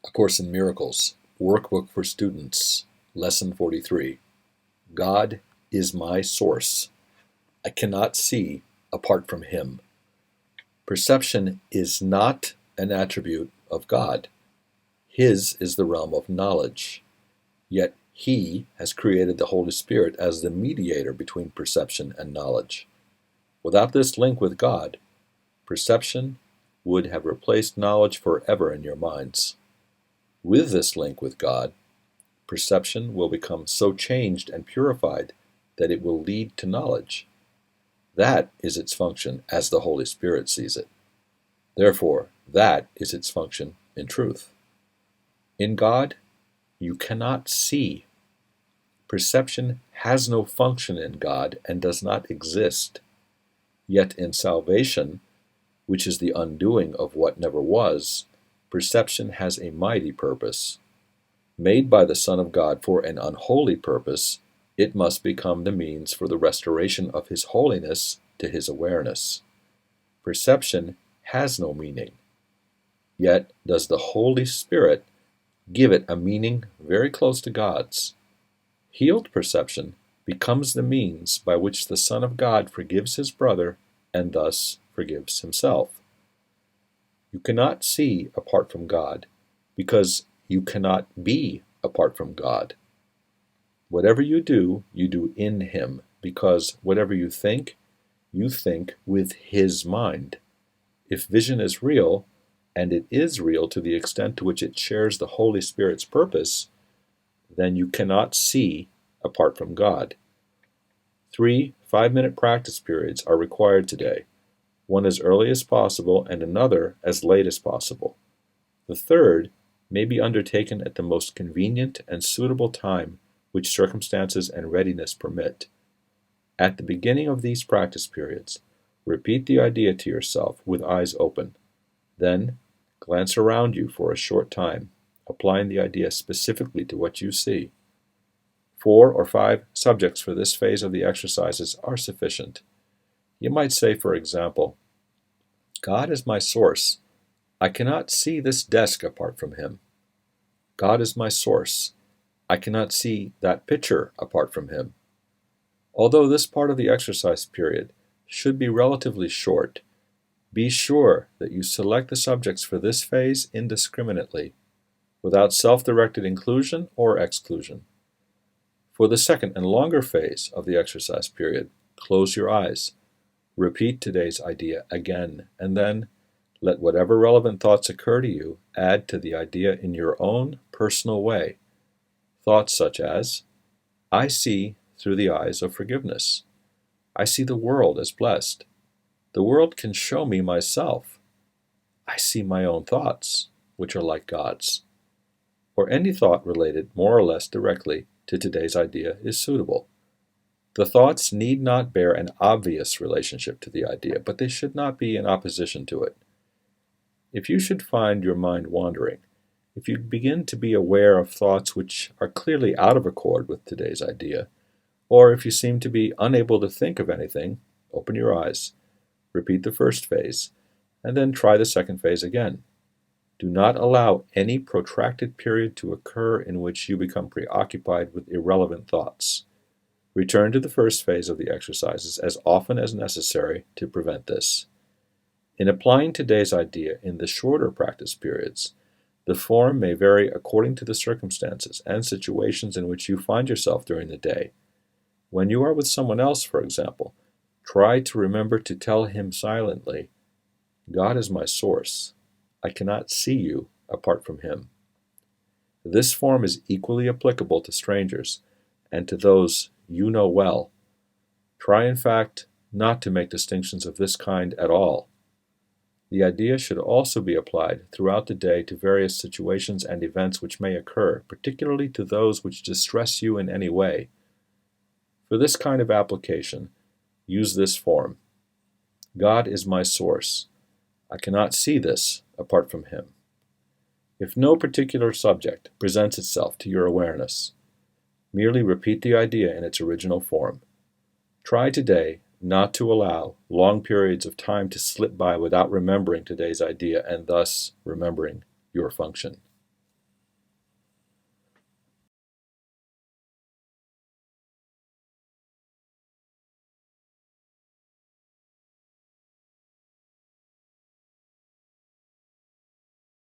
A Course in Miracles, Workbook for Students, Lesson 43. God is my source. I cannot see apart from Him. Perception is not an attribute of God. His is the realm of knowledge. Yet He has created the Holy Spirit as the mediator between perception and knowledge. Without this link with God, perception would have replaced knowledge forever in your minds. With this link with God, perception will become so changed and purified that it will lead to knowledge. That is its function as the Holy Spirit sees it. Therefore, that is its function in truth. In God, you cannot see. Perception has no function in God and does not exist. Yet in salvation, which is the undoing of what never was, perception has a mighty purpose. Made by the Son of God for an unholy purpose, it must become the means for the restoration of His holiness to His awareness. Perception has no meaning. Yet does the Holy Spirit give it a meaning very close to God's. Healed perception becomes the means by which the Son of God forgives his brother and thus forgives himself. You cannot see apart from God because you cannot be apart from God. Whatever you do in Him, because whatever you think with His mind. If vision is real, and it is real to the extent to which it shares the Holy Spirit's purpose, then you cannot see apart from God. 3 5-minute practice periods are required today, one as early as possible and another as late as possible. The third may be undertaken at the most convenient and suitable time which circumstances and readiness permit. At the beginning of these practice periods, repeat the idea to yourself with eyes open. Then, glance around you for a short time, applying the idea specifically to what you see. 4 or 5 subjects for this phase of the exercises are sufficient. You might say, for example, God is my source. I cannot see this desk apart from Him. God is my source. I cannot see that picture apart from Him. Although this part of the exercise period should be relatively short, be sure that you select the subjects for this phase indiscriminately, without self-directed inclusion or exclusion. For the second and longer phase of the exercise period, close your eyes, repeat today's idea again, and then let whatever relevant thoughts occur to you add to the idea in your own personal way. Thoughts such as, I see through the eyes of forgiveness. I see the world as blessed. The world can show me myself. I see my own thoughts, which are like God's. Or any thought related more or less directly to today's idea is suitable. The thoughts need not bear an obvious relationship to the idea, but they should not be in opposition to it. If you should find your mind wandering, if you begin to be aware of thoughts which are clearly out of accord with today's idea, or if you seem to be unable to think of anything, open your eyes, repeat the first phase, and then try the second phase again. Do not allow any protracted period to occur in which you become preoccupied with irrelevant thoughts. Return to the first phase of the exercises as often as necessary to prevent this. In applying today's idea in the shorter practice periods, the form may vary according to the circumstances and situations in which you find yourself during the day. When you are with someone else, for example, try to remember to tell him silently, God is my source. I cannot see you apart from Him. This form is equally applicable to strangers and to those you know well. Try, in fact, not to make distinctions of this kind at all. The idea should also be applied throughout the day to various situations and events which may occur, particularly to those which distress you in any way. For this kind of application, use this form. God is my source. I cannot see this apart from Him. If no particular subject presents itself to your awareness, merely repeat the idea in its original form. Try today not to allow long periods of time to slip by without remembering today's idea and thus remembering your function.